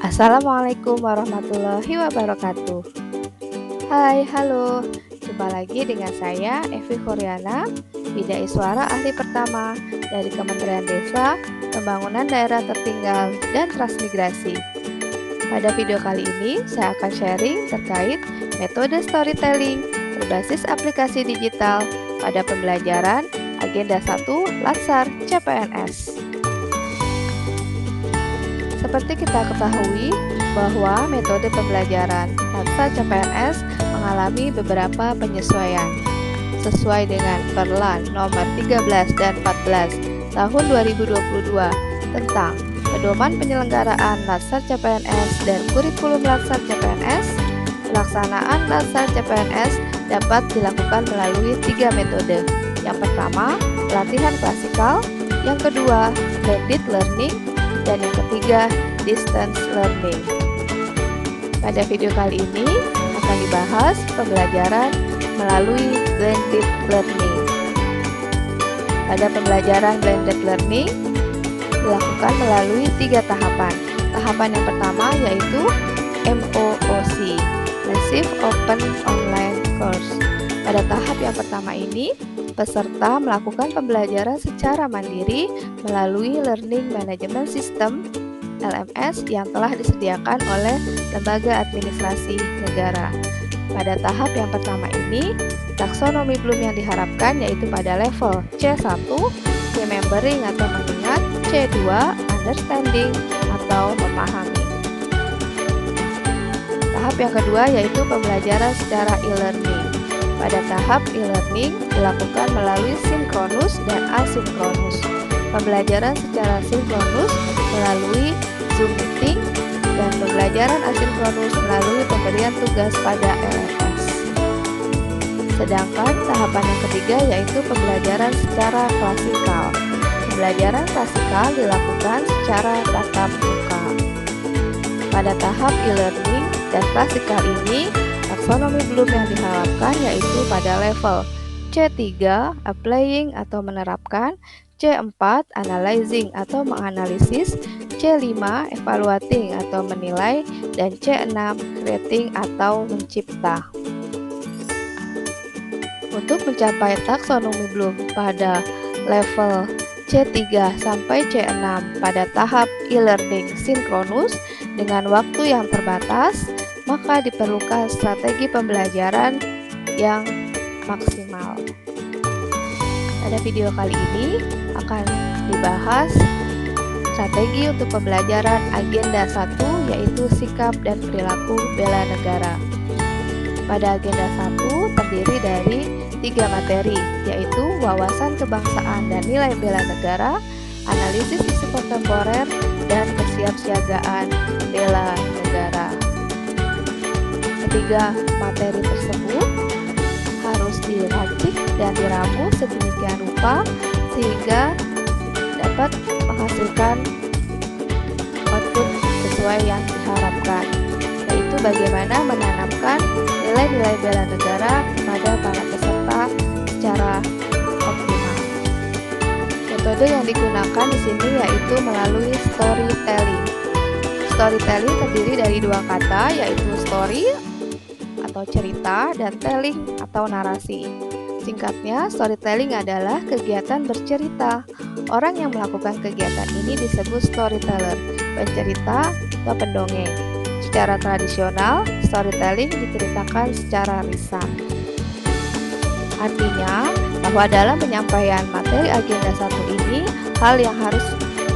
Assalamualaikum warahmatullahi wabarakatuh. Hai, halo. Jumpa lagi dengan saya, Evi Koryana, Bidai Suara Ahli Pertama dari Kementerian Desa, Pembangunan Daerah Tertinggal, dan Transmigrasi. Pada video kali ini, saya akan sharing terkait metode storytelling berbasis aplikasi digital pada pembelajaran Agenda 1 Latsar CPNS. Seperti kita ketahui bahwa metode pembelajaran Latsar CPNS mengalami beberapa penyesuaian sesuai dengan Perlan nomor 13 dan 14 tahun 2022 tentang pedoman penyelenggaraan Latsar CPNS dan kurikulum Latsar CPNS. Pelaksanaan Latsar CPNS dapat dilakukan melalui 3 metode. Yang pertama, pelatihan klasikal, yang kedua, blended learning, dan yang ketiga, distance learning. Pada video kali ini akan dibahas pembelajaran melalui blended learning. Pada pembelajaran blended learning dilakukan melalui 3 tahapan. Tahapan yang pertama yaitu MOOC, Massive Open Online Course. Pada tahap yang pertama ini, peserta melakukan pembelajaran secara mandiri melalui Learning Management System (LMS) yang telah disediakan oleh lembaga administrasi negara. Pada tahap yang pertama ini, taksonomi Bloom yang diharapkan yaitu pada level C1, remembering atau mengingat, C2, understanding atau memahami. Tahap yang kedua yaitu pembelajaran secara e-learning. Pada tahap e-learning dilakukan melalui sinkronus dan asinkronus. Pembelajaran secara sinkronus melalui Zoom meeting dan pembelajaran asinkronus melalui pemberian tugas pada LMS. Sedangkan tahapan yang ketiga yaitu pembelajaran secara klasikal. Pembelajaran klasikal dilakukan secara tatap muka. Pada tahap e-learning dan klasikal ini, taksonomi Bloom yang diharapkan yaitu pada level C3, applying atau menerapkan, C4, analyzing atau menganalisis, C5, evaluating atau menilai, dan C6, creating atau mencipta. Untuk mencapai taksonomi Bloom pada level C3 sampai C6 pada tahap e-learning sinkronus dengan waktu yang terbatas, maka diperlukan strategi pembelajaran yang maksimal. Pada video kali ini akan dibahas strategi untuk pembelajaran Agenda 1 yaitu sikap dan perilaku bela negara. Pada Agenda 1 terdiri dari 3 materi yaitu wawasan kebangsaan dan nilai bela negara, analisis isu kontemporer, dan kesiapsiagaan bela negara. Ketiga materi tersebut harus diracik dan diramu sedemikian rupa sehingga dapat menghasilkan output sesuai yang diharapkan, yaitu bagaimana menanamkan nilai-nilai bela negara kepada para peserta secara optimal. Metode yang digunakan di sini yaitu melalui storytelling. Storytelling terdiri dari 2 kata yaitu story atau cerita dan telling atau narasi. Singkatnya, storytelling adalah kegiatan bercerita. Orang yang melakukan kegiatan ini disebut storyteller, pencerita atau pendongeng. Secara tradisional, storytelling diceritakan secara lisan. Artinya, bahwa dalam penyampaian materi Agenda 1 ini, hal yang harus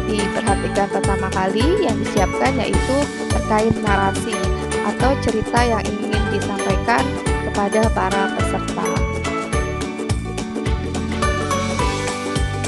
diperhatikan pertama kali yang disiapkan yaitu terkait narasi atau cerita yang ingin disampaikan kepada para peserta.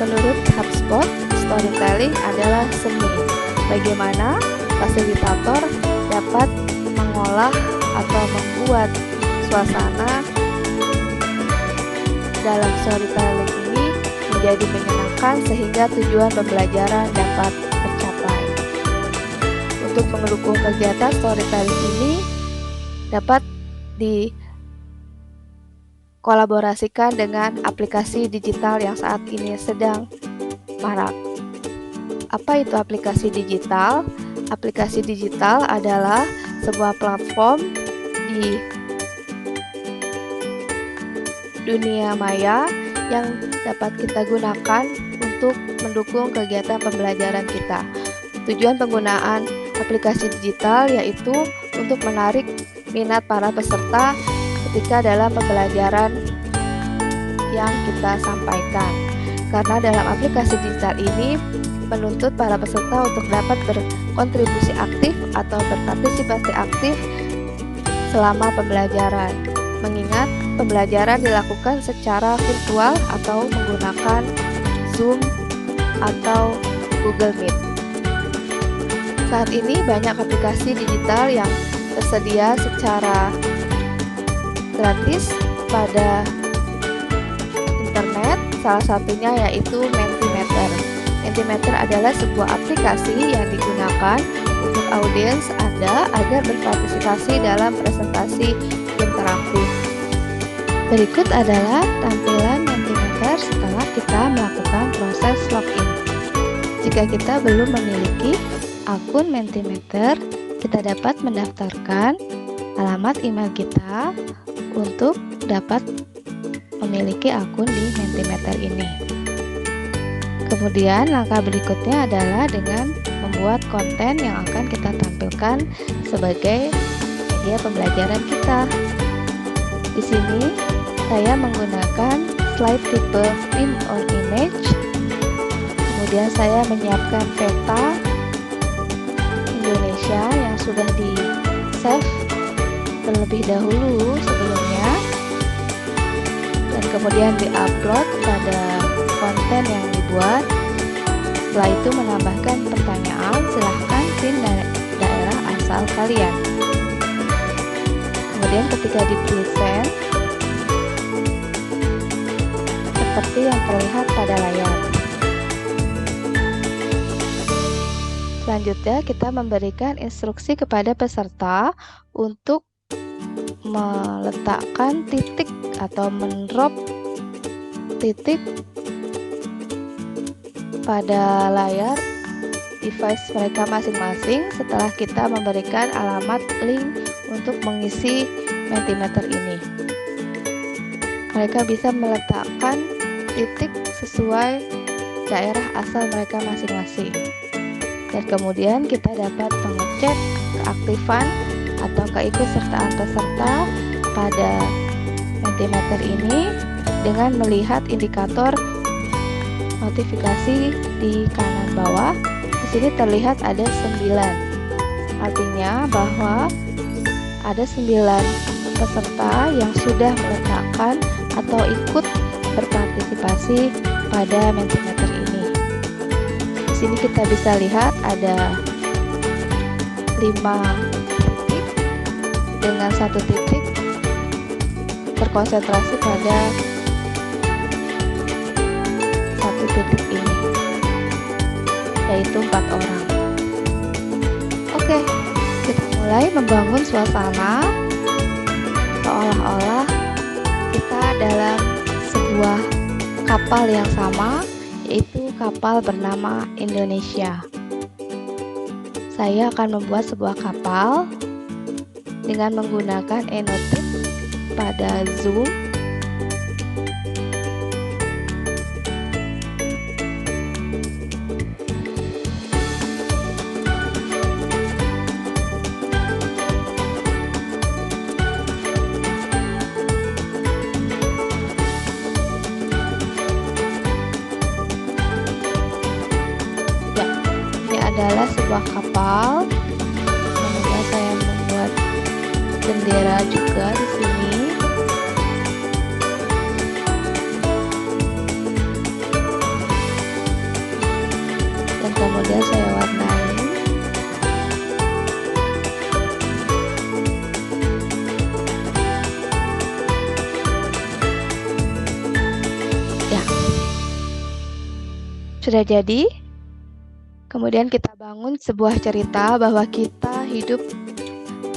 Menurut HubSpot, storytelling adalah seni. Bagaimana fasilitator dapat mengolah atau membuat suasana dalam storytelling ini menjadi menyenangkan sehingga tujuan pembelajaran dapat tercapai. Untuk mendukung kegiatan storytelling ini dapat dikolaborasikan dengan aplikasi digital yang saat ini sedang marak. Apa itu aplikasi digital? Aplikasi digital adalah sebuah platform di dunia maya yang dapat kita gunakan untuk mendukung kegiatan pembelajaran kita. Tujuan penggunaan aplikasi digital yaitu untuk menarik minat para peserta ketika dalam pembelajaran yang kita sampaikan. Karena dalam aplikasi digital ini menuntut para peserta untuk dapat berkontribusi aktif atau berpartisipasi aktif selama pembelajaran. Mengingat pembelajaran dilakukan secara virtual atau menggunakan Zoom atau Google Meet. Saat ini banyak aplikasi digital yang tersedia secara gratis pada internet, salah satunya yaitu Mentimeter. Mentimeter adalah sebuah aplikasi yang digunakan untuk audiens Anda agar berpartisipasi dalam presentasi interaktif. Berikut adalah tampilan Mentimeter setelah kita melakukan proses login. Jika kita belum memiliki akun Mentimeter, kita dapat mendaftarkan alamat email kita untuk dapat memiliki akun di Mentimeter ini. Kemudian langkah berikutnya adalah dengan membuat konten yang akan kita tampilkan sebagai media pembelajaran kita. Di sini saya menggunakan slide tipe print on image. Kemudian saya menyiapkan peta Indonesia yang sudah di-save terlebih dahulu sebelumnya, dan kemudian di-upload pada konten yang dibuat. Setelah itu menambahkan pertanyaan, silahkan pin daerah asal kalian. Kemudian ketika di present, seperti yang terlihat pada layar. Selanjutnya kita memberikan instruksi kepada peserta untuk meletakkan titik atau mendrop titik pada layar device mereka masing-masing setelah kita memberikan alamat link untuk mengisi Mentimeter ini. Mereka bisa meletakkan titik sesuai daerah asal mereka masing-masing. Dan kemudian kita dapat mengecek keaktifan atau keikutsertaan peserta pada Mentimeter ini dengan melihat indikator notifikasi di kanan bawah. Di sini terlihat ada 9. Artinya bahwa ada 9 peserta yang sudah meletakkan atau ikut berpartisipasi pada Mentimeter ini. Di sini kita bisa lihat ada 5 titik dengan 1 titik terkonsentrasi pada 1 titik ini, yaitu 4 orang. Oke, kita mulai membangun suasana seolah-olah kita dalam sebuah kapal yang sama, yaitu kapal bernama Indonesia. Saya akan membuat sebuah kapal dengan menggunakan e-notif pada Zoom. Adalah sebuah kapal. Kemudian saya membuat bendera juga di sini. Dan kemudian saya warnai. Ya. Sudah jadi. Kemudian kita bangun sebuah cerita bahwa kita hidup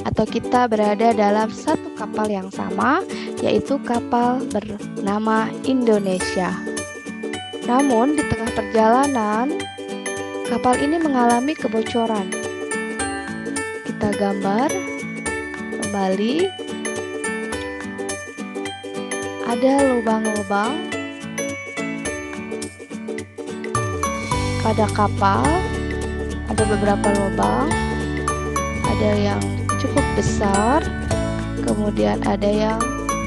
atau kita berada dalam satu kapal yang sama, yaitu kapal bernama Indonesia. Namun di tengah perjalanan, kapal ini mengalami kebocoran kita gambar kembali. Ada lubang-lubang pada kapal, ada beberapa lubang, ada yang cukup besar, kemudian ada yang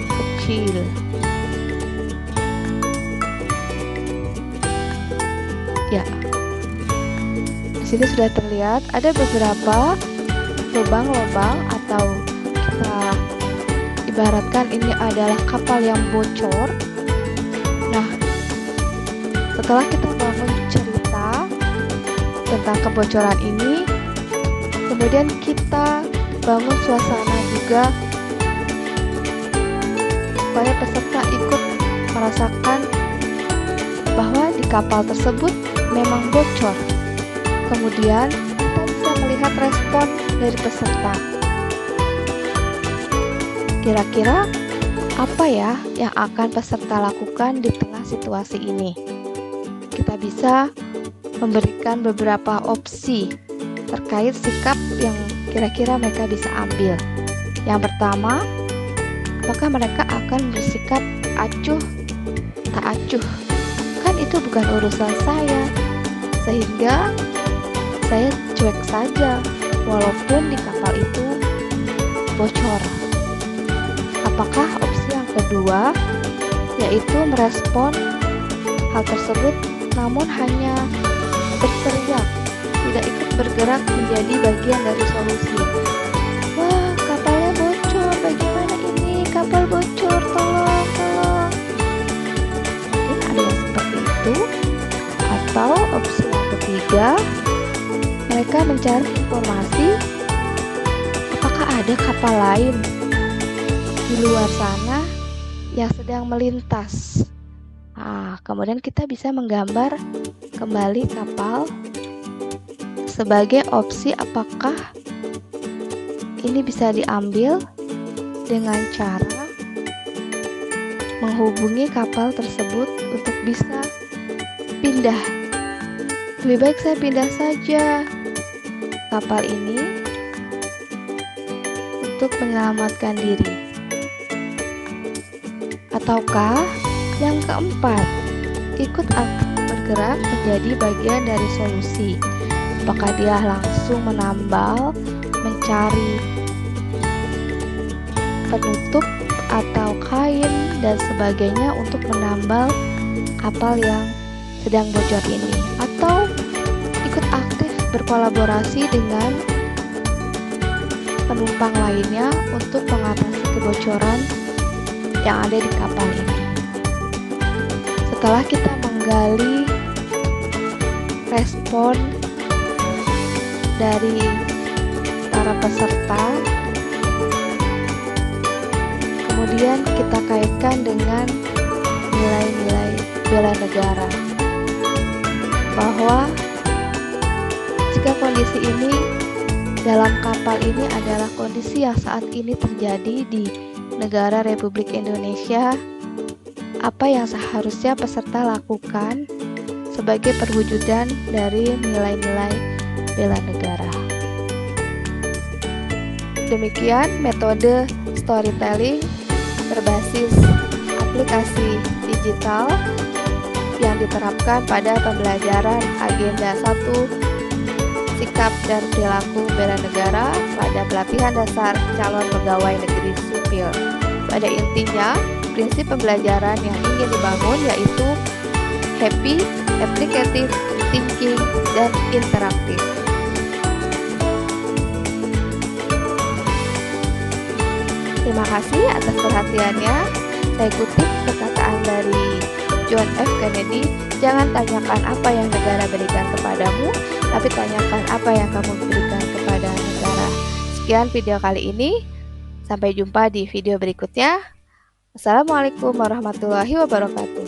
kecil. Ya, di sini sudah terlihat ada beberapa lubang-lubang, atau kita ibaratkan ini adalah kapal yang bocor. Nah, setelah kita bangun cerita tentang kebocoran ini, kemudian kita bangun suasana juga supaya peserta ikut merasakan bahwa di kapal tersebut memang bocor. Kemudian kita bisa melihat respon dari peserta. Kira-kira apa ya yang akan peserta lakukan di tengah situasi ini? Kita bisa memberikan beberapa opsi terkait sikap yang kira-kira mereka bisa ambil. Yang pertama, apakah mereka akan bersikap acuh tak acuh? Kan itu bukan urusan saya, sehingga saya cuek saja walaupun di kapal itu bocor. Apakah opsi yang kedua, yaitu merespon hal tersebut namun hanya berteriak, tidak ikut bergerak menjadi bagian dari solusi? Wah, kapalnya bocor, bagaimana ini? Kapal bocor, tolong, tolong. Mungkin ada yang seperti itu. Atau opsi yang ketiga, mereka mencari informasi apakah ada kapal lain di luar sana yang sedang melintas. Nah, kemudian kita bisa menggambar kembali kapal sebagai opsi apakah ini bisa diambil dengan cara menghubungi kapal tersebut untuk bisa pindah. Lebih baik saya pindah saja kapal ini untuk menyelamatkan diri. Ataukah yang keempat, ikut aktif bergerak menjadi bagian dari solusi. Apakah dia langsung menambal, mencari penutup atau kain dan sebagainya untuk menambal kapal yang sedang bocor ini, atau ikut aktif berkolaborasi dengan penumpang lainnya untuk mengatasi kebocoran yang ada di kapal ini. Setelah kita menggali respon dari para peserta, kemudian kita kaitkan dengan nilai-nilai bela negara, bahwa jika kondisi ini dalam kapal ini adalah kondisi yang saat ini terjadi di negara Republik Indonesia, apa yang seharusnya peserta lakukan sebagai perwujudan dari nilai-nilai bela negara. Demikian metode storytelling berbasis aplikasi digital yang diterapkan pada pembelajaran agenda 1 sikap dan perilaku bela negara pada pelatihan dasar calon pegawai negeri sipil. Pada intinya, prinsip pembelajaran yang ingin dibangun yaitu happy, applicative, thinking, dan interaktif. Terima kasih atas perhatiannya. Saya kutip perkataan dari John F. Kennedy, jangan tanyakan apa yang negara berikan kepadamu, tapi tanyakan apa yang kamu berikan kepada negara. Sekian video kali ini. Sampai jumpa di video berikutnya. Assalamualaikum warahmatullahi wabarakatuh.